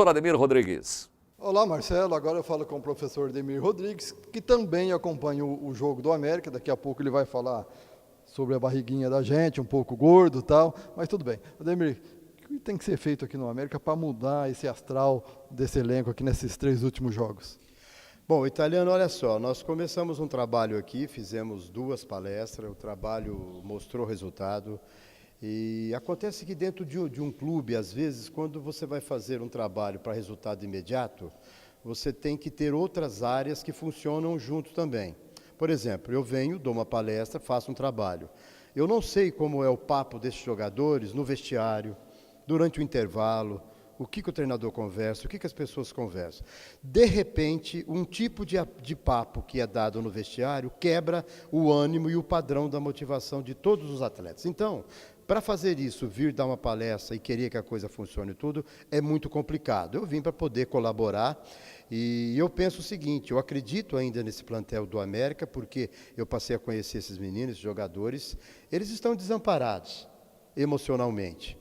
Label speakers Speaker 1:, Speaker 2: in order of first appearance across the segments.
Speaker 1: Ademir Rodrigues.
Speaker 2: Olá, Marcelo. Agora eu falo com o professor Ademir Rodrigues, que também acompanha o jogo do América. Daqui a pouco ele vai falar sobre a barriguinha da gente, um pouco gordo e tal, mas tudo bem. Ademir, o que tem que ser feito aqui no América para mudar esse astral desse elenco aqui nesses 3 últimos jogos?
Speaker 3: Bom, Italiano, olha só, nós começamos um trabalho aqui, fizemos 2 palestras, o trabalho mostrou resultado. E acontece que dentro de um clube, às vezes, quando você vai fazer um trabalho para resultado imediato, você tem que ter outras áreas que funcionam junto também. Por exemplo, eu venho, dou uma palestra, faço um trabalho. Eu não sei como é o papo desses jogadores no vestiário, durante o intervalo, o que o treinador conversa, o que as pessoas conversam. De repente, um tipo de papo que é dado no vestiário quebra o ânimo e o padrão da motivação de todos os atletas. Então, para fazer isso, vir dar uma palestra e querer que a coisa funcione tudo, é muito complicado. Eu vim para poder colaborar e eu penso o seguinte, eu acredito ainda nesse plantel do América, porque eu passei a conhecer esses meninos, esses jogadores, eles estão desamparados emocionalmente.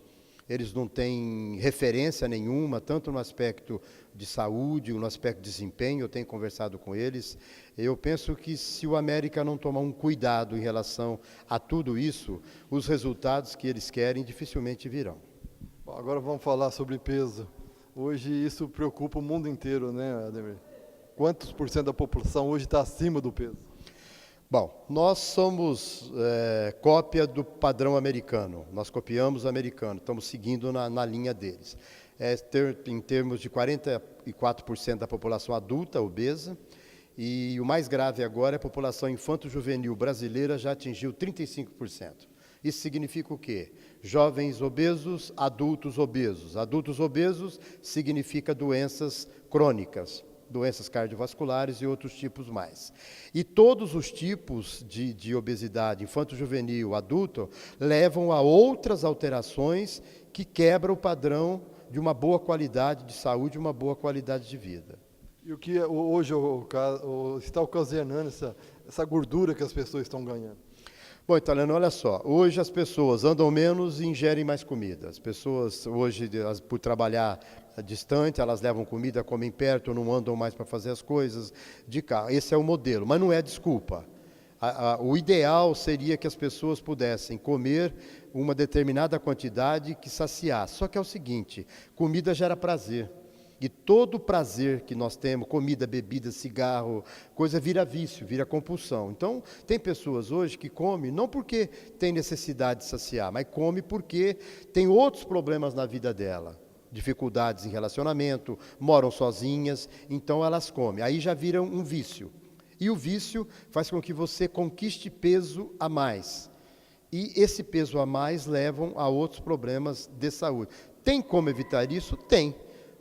Speaker 3: Eles não têm referência nenhuma, tanto no aspecto de saúde, no aspecto de desempenho, eu tenho conversado com eles. Eu penso que se o América não tomar um cuidado em relação a tudo isso, os resultados que eles querem dificilmente virão.
Speaker 2: Bom, agora vamos falar sobre peso. Hoje isso preocupa o mundo inteiro, né, Ademir? Quantos por cento da população hoje está acima do peso?
Speaker 3: Bom, nós somos cópia do padrão americano, nós copiamos o americano, estamos seguindo na linha deles. Em termos de 44% da população adulta obesa, e o mais grave agora é a população infanto-juvenil brasileira já atingiu 35%. Isso significa o quê? Jovens obesos, adultos obesos. Adultos obesos significa doenças crônicas, doenças cardiovasculares e outros tipos mais. E todos os tipos de obesidade, infanto-juvenil, adulto, levam a outras alterações que quebram o padrão de uma boa qualidade de saúde, uma boa qualidade de vida.
Speaker 2: E o que hoje está ocasionando essa gordura que as pessoas estão ganhando?
Speaker 3: Bom, Italiano, olha só, hoje as pessoas andam menos e ingerem mais comida. As pessoas hoje, por trabalhar distante, elas levam comida, comem perto, não andam mais para fazer as coisas de carro. Esse é o modelo, mas não é desculpa. O ideal seria que as pessoas pudessem comer uma determinada quantidade que saciasse. Só que é o seguinte, comida gera prazer. E todo o prazer que nós temos, comida, bebida, cigarro, coisa vira vício, vira compulsão. Então, tem pessoas hoje que comem não porque tem necessidade de saciar, mas come porque tem outros problemas na vida dela. Dificuldades em relacionamento, moram sozinhas, então elas comem. Aí já vira um vício. E o vício faz com que você conquiste peso a mais. E esse peso a mais levam a outros problemas de saúde. Tem como evitar isso? Tem.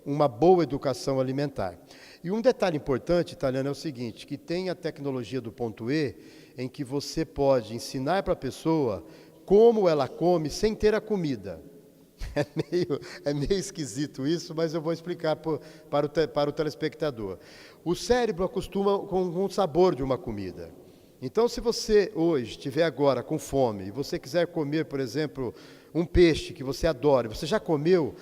Speaker 3: Uma boa educação alimentar. E um detalhe importante, Italiano, é o seguinte, que tem a tecnologia do ponto E, em que você pode ensinar para a pessoa como ela come sem ter a comida. É meio esquisito isso, mas eu vou explicar para o telespectador. O cérebro acostuma com o sabor de uma comida. Então, se você hoje estiver agora com fome e você quiser comer, por exemplo, um peixe que você adora, você já comeu,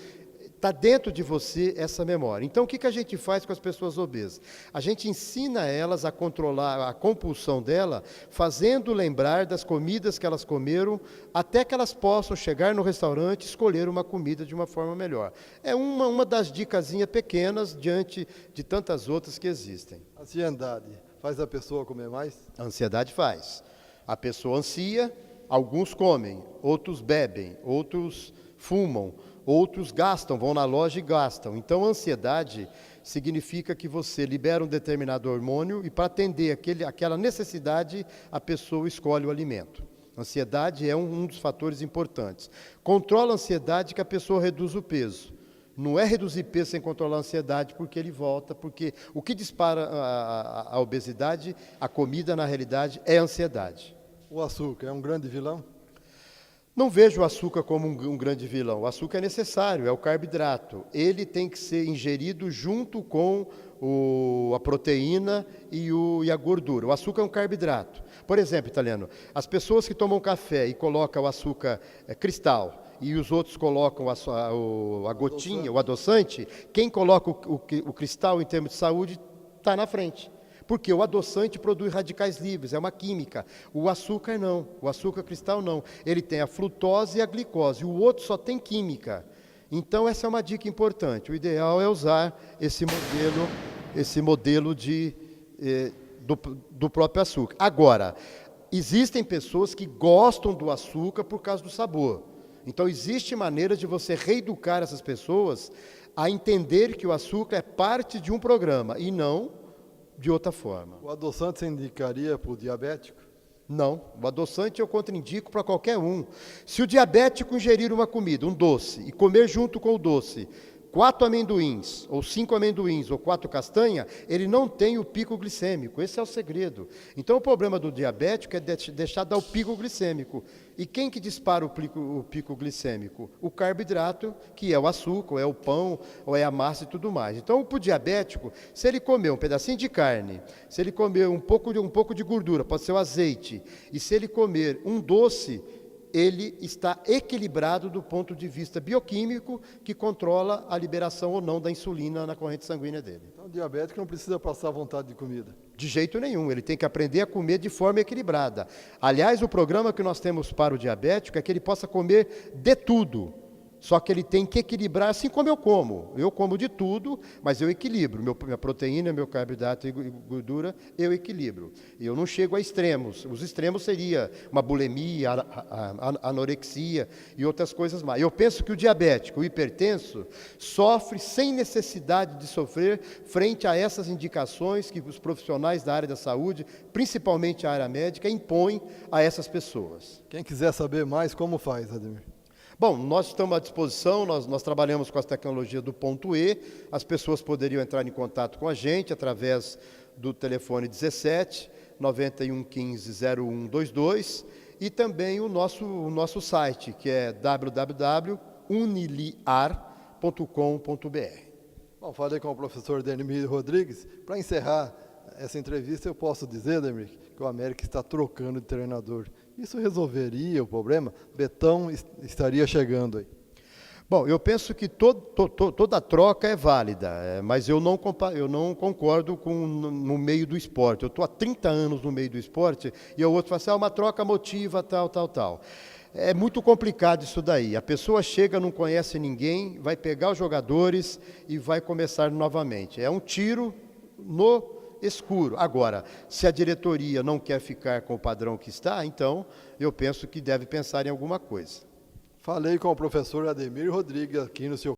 Speaker 3: está dentro de você essa memória. Então, o que a gente faz com as pessoas obesas? A gente ensina elas a controlar a compulsão dela, fazendo lembrar das comidas que elas comeram, até que elas possam chegar no restaurante e escolher uma comida de uma forma melhor. É uma das dicasinhas pequenas diante de tantas outras que existem.
Speaker 2: A ansiedade faz a pessoa comer mais?
Speaker 3: A ansiedade faz. A pessoa ansia, alguns comem, outros bebem, outros fumam, outros gastam, vão na loja e gastam. Então, a ansiedade significa que você libera um determinado hormônio e para atender aquela necessidade, a pessoa escolhe o alimento. A ansiedade é um dos fatores importantes. Controla a ansiedade que a pessoa reduz o peso. Não é reduzir peso sem controlar a ansiedade, porque ele volta, porque o que dispara a obesidade, a comida, na realidade, é a ansiedade.
Speaker 2: O açúcar é um grande vilão?
Speaker 3: Não vejo o açúcar como um grande vilão. O açúcar é necessário, é o carboidrato. Ele tem que ser ingerido junto com a proteína e a gordura. O açúcar é um carboidrato. Por exemplo, Italiano, as pessoas que tomam café e colocam o açúcar cristal e os outros colocam a gotinha, o adoçante, quem coloca o cristal em termos de saúde está na frente. Porque o adoçante produz radicais livres, é uma química. O açúcar não, o açúcar cristal não. Ele tem a frutose e a glicose, o outro só tem química. Então essa é uma dica importante. O ideal é usar esse modelo do próprio açúcar. Agora, existem pessoas que gostam do açúcar por causa do sabor. Então existe maneira de você reeducar essas pessoas a entender que o açúcar é parte de um programa e não de outra forma.
Speaker 2: O adoçante você indicaria para o diabético?
Speaker 3: Não, o adoçante eu contraindico para qualquer um. Se o diabético ingerir uma comida, um doce, e comer junto com o doce 4 amendoins, ou 5 amendoins, ou 4 castanhas, ele não tem o pico glicêmico. Esse é o segredo. Então, o problema do diabético é deixar dar o pico glicêmico. E quem que dispara o pico glicêmico? O carboidrato, que é o açúcar, ou é o pão, ou é a massa e tudo mais. Então, para o diabético, se ele comer um pedacinho de carne, se ele comer um pouco de gordura, pode ser o azeite, e se ele comer um doce, ele está equilibrado do ponto de vista bioquímico, que controla a liberação ou não da insulina na corrente sanguínea dele.
Speaker 2: Então, o diabético não precisa passar vontade de comida.
Speaker 3: De jeito nenhum, ele tem que aprender a comer de forma equilibrada. Aliás, o programa que nós temos para o diabético é que ele possa comer de tudo. Só que ele tem que equilibrar, assim como eu como. Eu como de tudo, mas eu equilibro. Minha proteína, meu carboidrato e gordura, eu equilibro. E eu não chego a extremos. Os extremos seria uma bulimia, anorexia e outras coisas mais. Eu penso que o diabético, o hipertenso, sofre sem necessidade de sofrer frente a essas indicações que os profissionais da área da saúde, principalmente a área médica, impõem a essas pessoas.
Speaker 2: Quem quiser saber mais, como faz, Ademir?
Speaker 3: Bom, nós estamos à disposição, nós trabalhamos com as tecnologias do ponto E, as pessoas poderiam entrar em contato com a gente através do telefone 17 91 15 0122 e também o nosso site, que é www.uniliar.com.br.
Speaker 2: Bom, falei com o professor Ademir Rodrigues. Para encerrar essa entrevista, eu posso dizer, Ademir, que o América está trocando de treinador. Isso resolveria o problema? Betão estaria chegando aí.
Speaker 3: Bom, eu penso que toda troca é válida, mas eu não concordo no meio do esporte. Eu estou há 30 anos no meio do esporte e o outro fala assim, uma troca motiva, tal. É muito complicado isso daí. A pessoa chega, não conhece ninguém, vai pegar os jogadores e vai começar novamente. É um tiro no escuro. Agora, se a diretoria não quer ficar com o padrão que está, então eu penso que deve pensar em alguma coisa.
Speaker 2: Falei com o professor Ademir Rodrigues aqui no seu